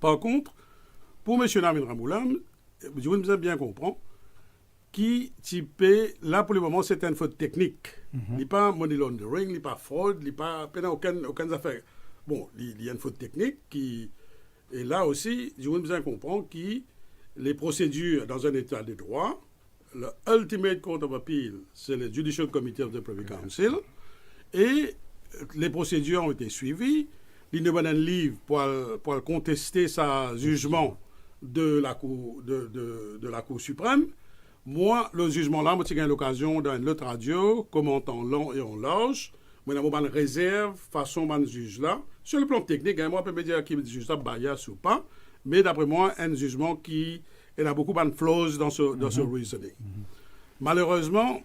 Par contre, pour M. Namin Ramoulam, je vous bien comprendre, qui typait, là pour le moment, c'est une faute technique. Il n'y a pas money laundering, il n'y a pas fraude, il n'y a pas aucune affaire. Bon, il y a une faute technique qui. Et là aussi, je veux bien comprendre que les procédures dans un état de droit, le Ultimate Court of Appeal, c'est le Judicial Committee of the Privy Council, et les procédures ont été suivies. Il y a un livre pour contester sa jugement de la Cour suprême. Moi, le jugement là, j'ai eu l'occasion dans une autre radio, commentant en long et en large. Moi, j'ai une réserve façon de juge là. Sur le plan technique, moi, je peux me dire qu'il est juge là, bias ou pas. Mais d'après moi, un jugement qui a beaucoup de flaws dans ce reasoning. Malheureusement,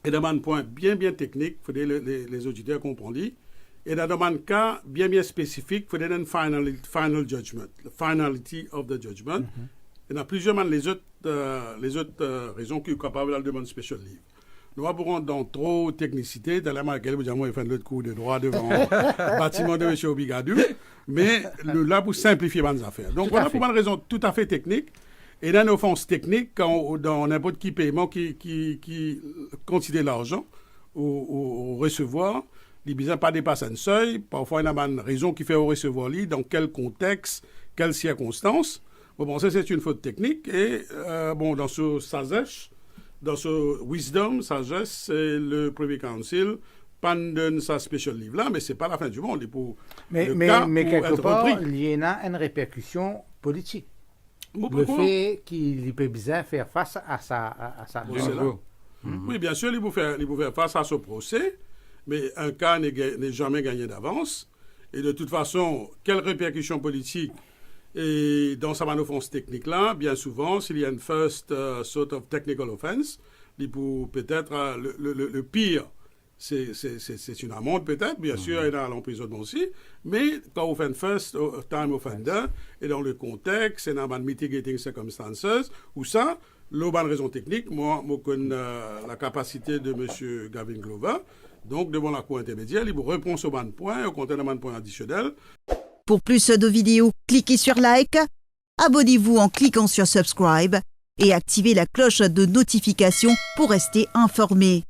il y a un point bien technique, il faut que les auditeurs comprennent. Et dans un cas bien spécifique, il faut donner un final judgment, the finality of the judgment. Il y a plusieurs les autres raisons qui sont capables de demander spécial livre. Nous pourrons dans trop de technicité, dans la laquelle vous avez fait l'autre cours de droit devant le bâtiment de M. Obigadou, mais là pour simplifier les affaires. Donc voilà pour une raison tout à fait technique. Et dans une offense technique, dans n'importe qui paiement qui considère l'argent au recevoir, les besoins pas dépasser un seuil. Parfois, il y a une raison qui fait au recevoir, dans quel contexte, quelles circonstances. Bon, ça, c'est une faute technique. Et dans ce sagesse, dans ce wisdom, sagesse, c'est le Privy Council pendant sa spécial livre là, mais ce n'est pas la fin du monde. Mais quelque part, il y a une répercussion politique. Le fait qu'il peut bien faire face à sa Oui, bien sûr, il peut faire face à ce procès, mais un cas n'est jamais gagné d'avance. Et de toute façon, quelle répercussion politique et dans sa offense technique-là, bien souvent, s'il y a une first sort of technical offense, peut-être le pire, c'est une amende peut-être, bien sûr, il y a l'emprisonnement aussi, mais quand on fait une first time offender, et dans le contexte, et dans les mitigating circumstances, ou ça, la bonne raison technique, moi je connais la capacité de M. Gavin Glover, donc devant la cour intermédiaire, il vous répond sur bon point, au contenu d'un point additionnel. Pour plus de vidéos, cliquez sur like, abonnez-vous en cliquant sur subscribe et activez la cloche de notification pour rester informé.